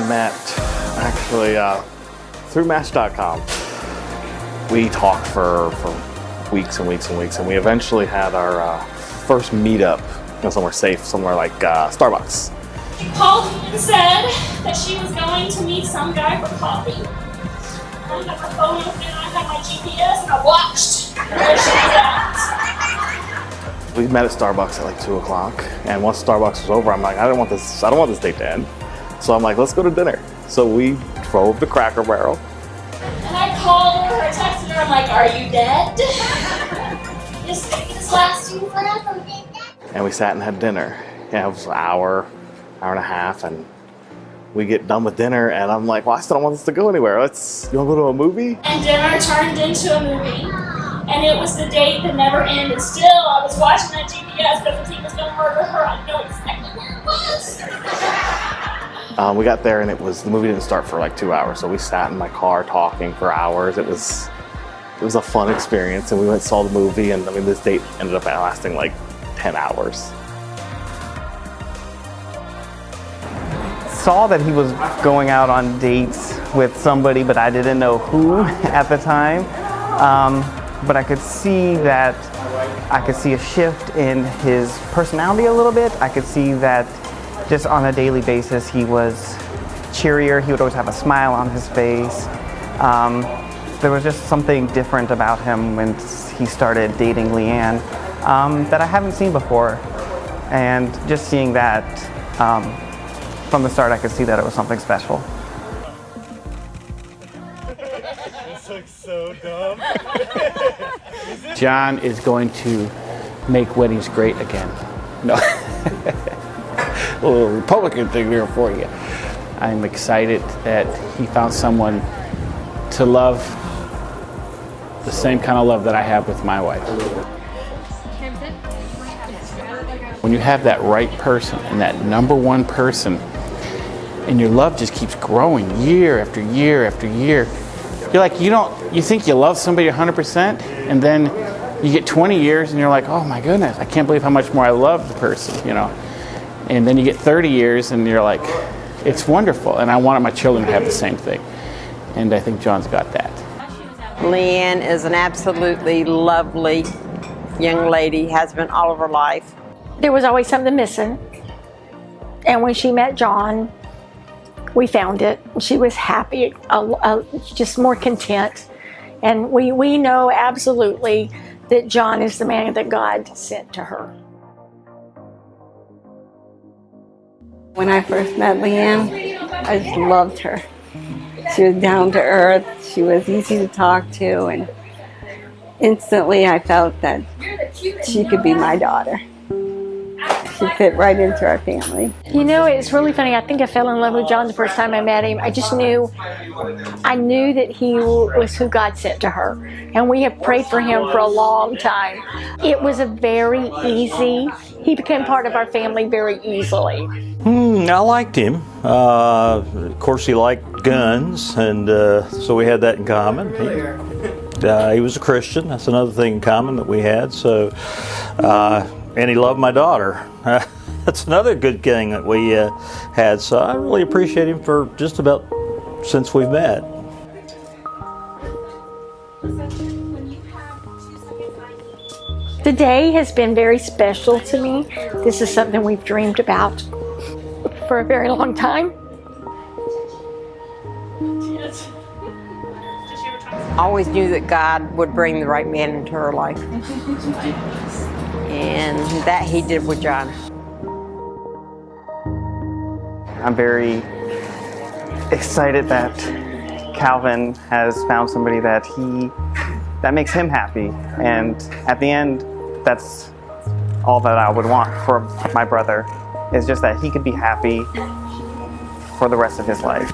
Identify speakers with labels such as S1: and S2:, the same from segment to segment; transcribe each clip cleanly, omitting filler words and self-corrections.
S1: met actually through Match.com. We talked for weeks and weeks and weeks, and we eventually had our first meetup, somewhere safe, somewhere like Starbucks.
S2: She called me and said that she was going to meet some guy for coffee. I had my phone open, I had my GPS, and I watched where she was at.
S1: We met at Starbucks at like 2 o'clock, and once Starbucks was over, I'm like, I don't want this date to end. So I'm like, let's go to dinner. So we drove to Cracker Barrel.
S2: And I called her, I texted her, I'm like, are you dead? This lasts you forever.
S1: And we sat and had dinner. Yeah, it was an hour and a half, and we get done with dinner, and I'm like, well, I still don't want this to go anywhere. You want to go to a movie?
S2: And dinner turned into a movie, and it was the date that never ended. Still, I was watching that GPS because he was going to murder her. I know exactly where it was.
S1: We got there, and the movie didn't start for like 2 hours, so we sat in my car talking for hours. It was a fun experience, and we went and saw the movie, and I mean, this date ended up lasting like 10 hours.
S3: Saw that he was going out on dates with somebody, but I didn't know who at the time. But I could see a shift in his personality a little bit. I could see that just on a daily basis he was cheerier. He would always have a smile on his face. There was just something different about him when he started dating Leeann that I haven't seen before. And just seeing that from the start, I could see that it was something special.
S4: This looks so dumb.
S5: John is going to make weddings great again. No. A little Republican thing there for you. I'm excited that he found someone to love the same kind of love that I have with my wife. When you have that right person and that number one person, and your love just keeps growing year after year after year, you're like, you think you love somebody 100%, and then you get 20 years and you're like, oh my goodness, I can't believe how much more I love the person, And then you get 30 years and you're like, it's wonderful, and I wanted my children to have the same thing. And I think John's got that.
S6: Leeann is an absolutely lovely young lady, has been all of her life.
S7: There was always something missing. And when she met John, we found it. She was happy, just more content. And we know absolutely that John is the man that God sent to her.
S8: When I first met Leeann, I just loved her. She was down to earth, she was easy to talk to, and instantly I felt that she could be my daughter. She fit right into our family.
S7: It's really funny. I think I fell in love with John the first time I met him. I knew that he was who God sent to her. And we have prayed for him for a long time. It was he became part of our family very easily.
S9: I liked him. Of course, he liked guns, and so we had that in common. He was a Christian. That's another thing in common that we had. So, and he loved my daughter. That's another good thing that we had. So I really appreciate him for just about since we've met.
S7: The day has been very special to me. This is something we've dreamed about for a very long time.
S6: Always knew that God would bring the right man into her life. And that he did with John.
S3: I'm very excited that Calvin has found somebody that makes him happy. And at the end, that's all that I would want for my brother, is just that he could be happy for the rest of his life.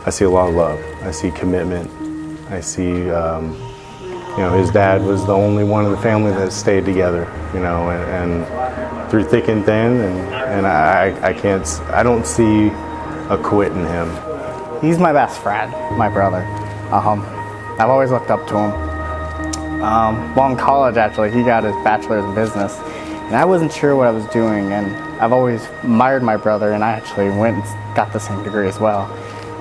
S10: I see a lot of love. I see commitment. I see, his dad was the only one in the family that stayed together, and through thick and thin, and I don't see a quit in him.
S11: He's my best friend, my brother. I've always looked up to him. While in college, actually, he got his bachelor's in business, and I wasn't sure what I was doing, and I've always admired my brother, and I actually went and got the same degree as well.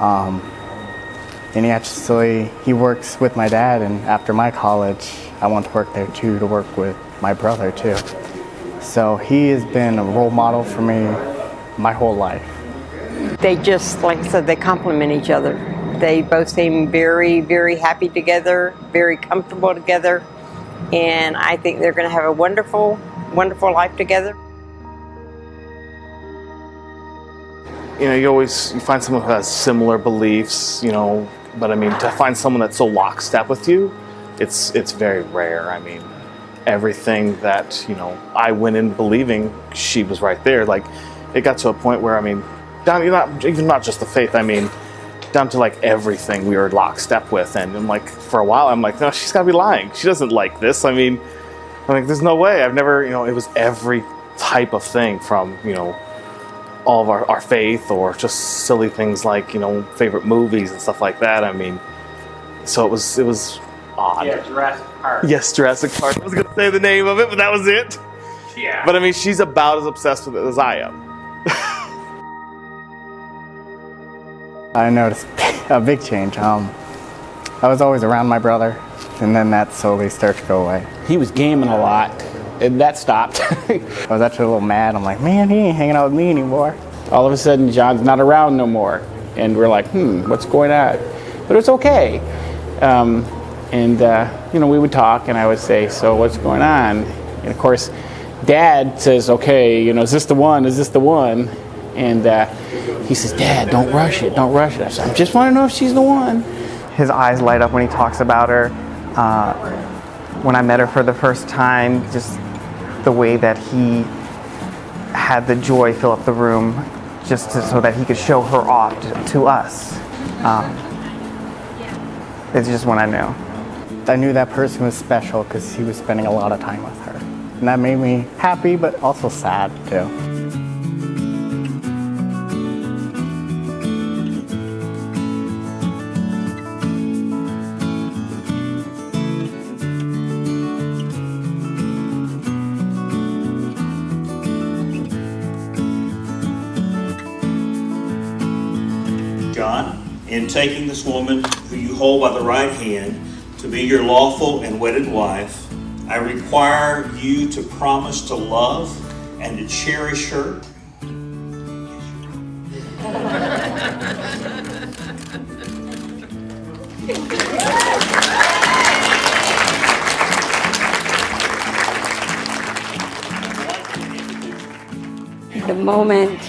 S11: And he works with my dad, and after my college, I went to work there too, to work with my brother too. So he has been a role model for me my whole life.
S6: They just, like I said, they complement each other. They both seem very, very happy together, very comfortable together, and I think they're going to have a wonderful, wonderful life together.
S1: You know, you find someone who has similar beliefs, you know, but I mean, to find someone that's so lockstep with you, it's very rare. I mean, everything that, you know, I went in believing, she was right there. Like, it got to a point where, I mean, not just the faith, I mean, down to like everything we were lockstep with. And I'm like, for a while, I'm like, no, she's gotta be lying. She doesn't like this. I mean, I'm like, there's no way. I've never, you know, it was every type of thing from, you know, all of our faith, or just silly things like, you know, favorite movies and stuff like that. I mean, so it was odd.
S5: Yeah, Jurassic Park.
S1: Yes, Jurassic Park. I was gonna say the name of it, but that was it.
S5: Yeah.
S1: But I mean, she's about as obsessed with it as I am.
S11: I noticed a big change. I was always around my brother, and then that slowly started to go away.
S5: He was gaming a lot, and that stopped.
S11: I was actually a little mad. I'm like, man, he ain't hanging out with me anymore.
S5: All of a sudden, John's not around no more. And we're like, what's going on? But it's okay. You know, we would talk, and I would say, so what's going on? And of course, Dad says, okay, you know, is this the one? Is this the one? And he says, Dad, don't rush it, don't rush it. I said, I just want to know if she's the one.
S3: His eyes light up when he talks about her. When I met her for the first time, just the way that he had the joy fill up the room, so that he could show her off to us. It's just when I knew.
S11: I knew that person was special because he was spending a lot of time with her. And that made me happy, but also sad too.
S9: John, in taking this woman who you hold by the right hand to be your lawful and wedded wife, I require you to promise to love and to cherish her.
S8: The moment,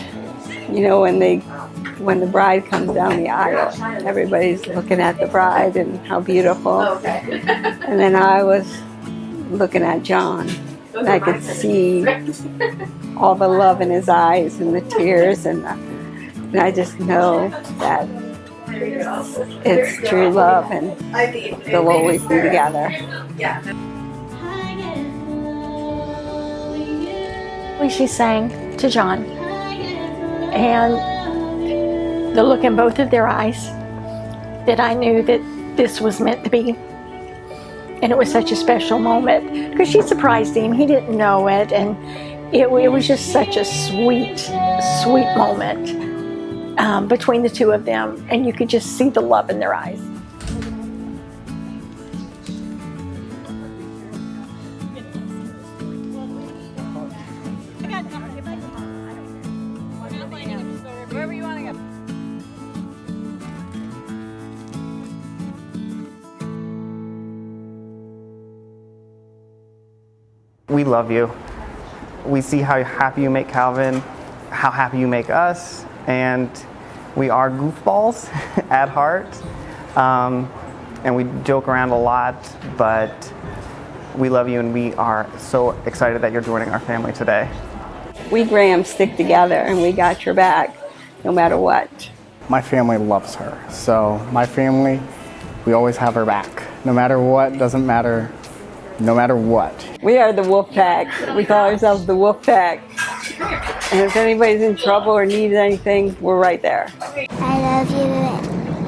S8: you know, when the bride comes down the aisle, everybody's looking at the bride and how beautiful. And then I was looking at John, and I could see all the love in his eyes and the tears, and I just know that it's true love, and they'll always be together.
S7: She sang to John, and the look in both of their eyes, that I knew that this was meant to be. And it was such a special moment because she surprised him. He didn't know it, and it was just such a sweet, sweet moment between the two of them, and you could just see the love in their eyes.
S6: Wherever you want to go.
S3: We love you. We see how happy you make Calvin, how happy you make us, and we are goofballs at heart. And we joke around a lot, but we love you, and we are so excited that you're joining our family today.
S8: We Grahams stick together, and we got your back no matter what.
S11: My family loves her. So my family, we always have her back. No matter what, doesn't matter, no matter what.
S8: We are the Wolf Pack. We call ourselves the Wolf Pack. And if anybody's in trouble or needs anything, we're right there.
S12: I love you,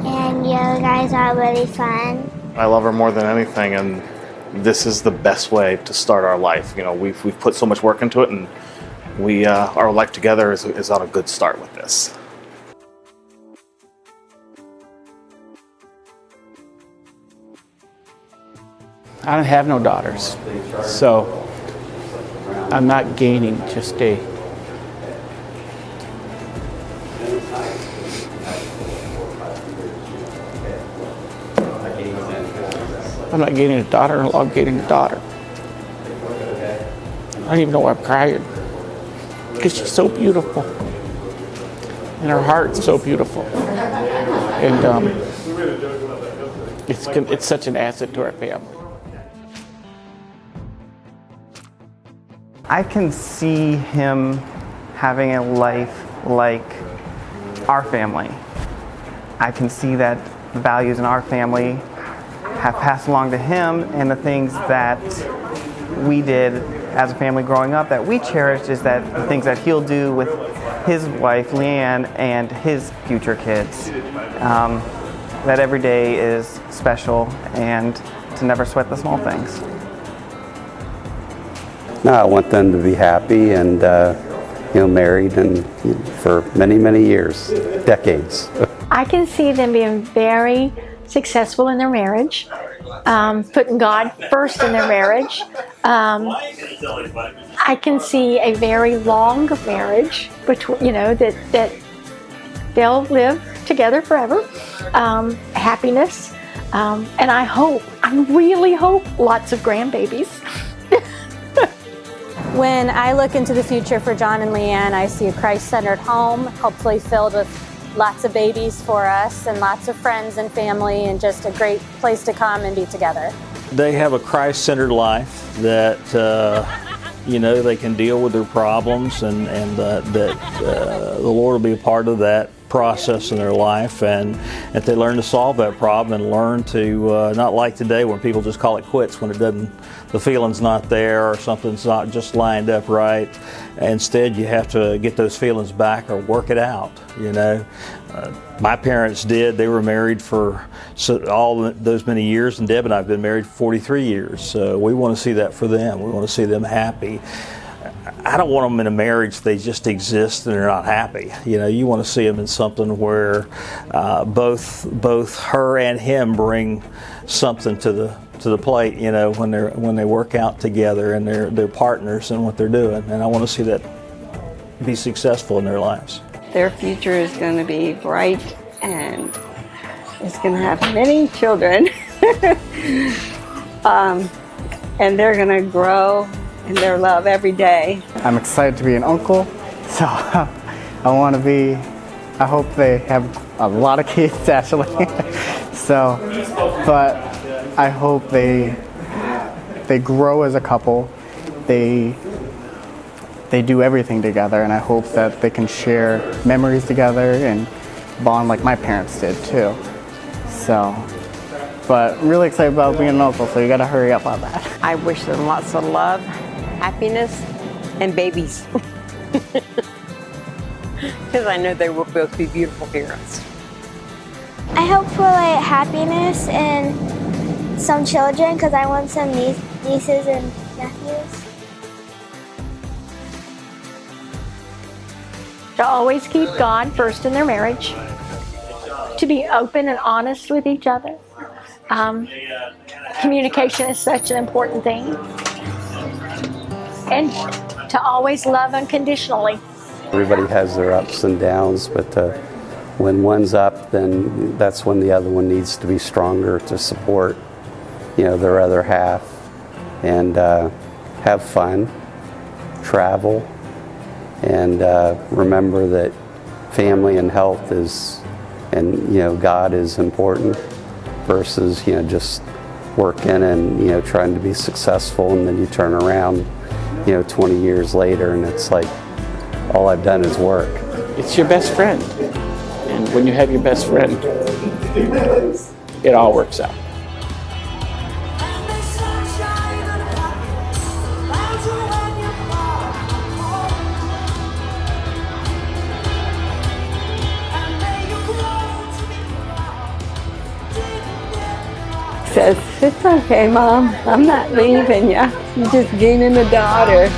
S12: and you guys are really fun.
S1: I love her more than anything, and this is the best way to start our life. You know, we've put so much work into it, and our life together is on a good start with this.
S5: I don't have no daughters, so I'm not gaining just I'm not getting a daughter-in-law, I'm getting a daughter. I don't even know why I'm crying. Because she's so beautiful. And her heart's so beautiful. And it's such an asset to our family.
S3: I can see him having a life like our family. I can see that the values in our family have passed along to him, and the things that we did as a family growing up that we cherished is that the things that he'll do with his wife, Leeann, and his future kids. That every day is special, and to never sweat the small things.
S13: No, I want them to be happy and married and for many, many years, decades.
S7: I can see them being very successful in their marriage, putting God first in their marriage. I can see a very long marriage between, that they'll live together forever. Happiness, and I really hope lots of grandbabies.
S14: When I look into the future for John and Leeann, I see a Christ-centered home, hopefully filled with lots of babies for us and lots of friends and family, and just a great place to come and be together.
S9: They have a Christ-centered life that they can deal with their problems, and that the Lord will be a part of that process in their life, and that they learn to solve that problem and learn to not like today when people just call it quits when the feeling's not there or something's not just lined up right. Instead, you have to get those feelings back or work it out. My parents did. They were married for all those many years, and Deb and I have been married for 43 years. So we want to see that for them. We want to see them happy. I don't want them in a marriage they just exist and they're not happy. You want to see them in something where both her and him bring something to the plate. When they work out together and they're partners in what they're doing. And I want to see that be successful in their lives.
S8: Their future is going to be bright, and it's going to have many children. And they're going to grow in their love every day.
S11: I'm excited to be an uncle, so I hope they have a lot of kids actually. But I hope they grow as a couple. They do everything together, and I hope that they can share memories together and bond like my parents did too. But I'm really excited about being an uncle, so you gotta hurry up on that.
S6: I wish them lots of love, happiness, and babies. Because I know they will both be beautiful parents.
S12: I hope for happiness and some children, because I want some nieces and nephews.
S7: To always keep God first in their marriage, to be open and honest with each other. Communication is such an important thing. And to always love unconditionally.
S13: Everybody has their ups and downs, but when one's up, then that's when the other one needs to be stronger to support, their other half, and have fun, travel, and remember that family and health God is important versus just working and trying to be successful, and then you turn around 20 years later and it's like all I've done is work.
S5: It's your best friend, and when you have your best friend, it all works out.
S8: Says, it's okay, Mom. I'm not leaving you. You're just gaining a daughter.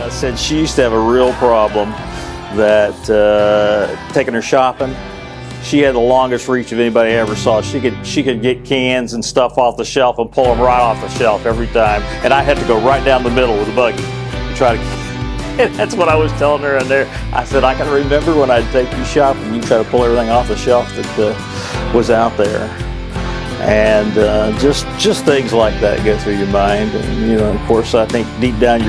S9: I said she used to have a real problem that taking her shopping, she had the longest reach of anybody I ever saw. She could get cans and stuff off the shelf and pull them right off the shelf every time. And I had to go right down the middle with the buggy to try to. And that's what I was telling her in there. I said, I can remember when I'd take you shopping, you try to pull everything off the shelf that was out there. And just things like that go through your mind. And, of course, I think deep down, I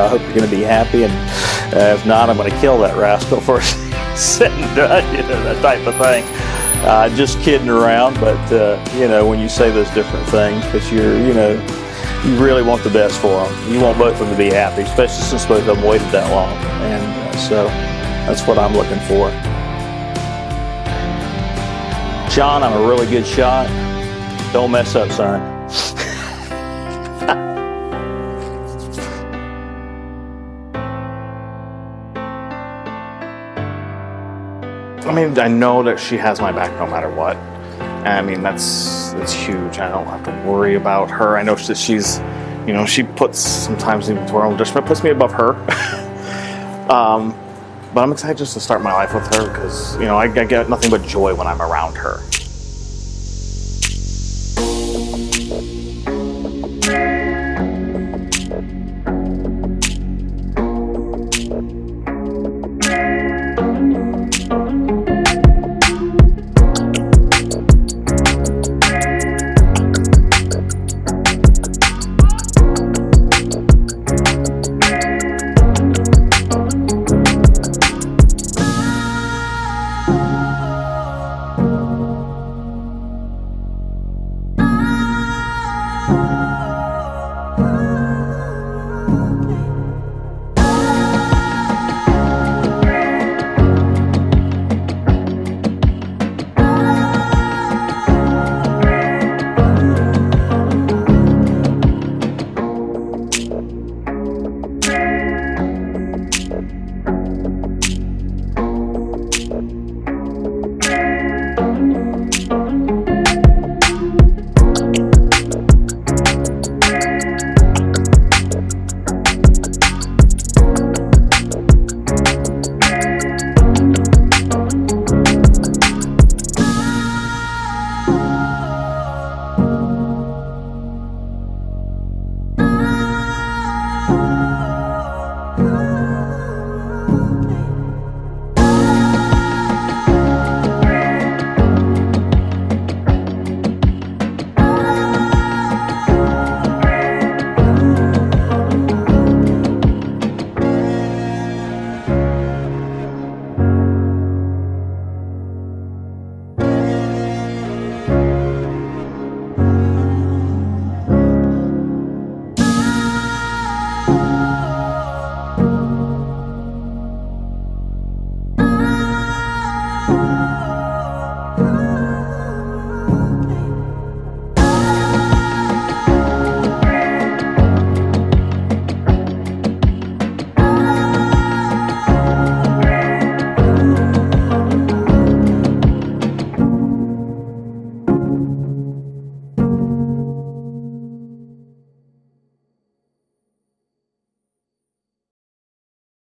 S9: hope you're going to be happy. And if not, I'm going to kill that rascal first. Said and done, that type of thing. Just kidding around, but when you say those different things, but you really want the best for them. You want both of them to be happy, especially since both of them waited that long. And so that's what I'm looking for. John, I'm a really good shot. Don't mess up, son.
S1: I mean, I know that she has my back no matter what. And I mean, that's huge. I don't have to worry about her. I know that she's, she puts sometimes even to her own detriment, puts me above her. But I'm excited just to start my life with her because, I get nothing but joy when I'm around her.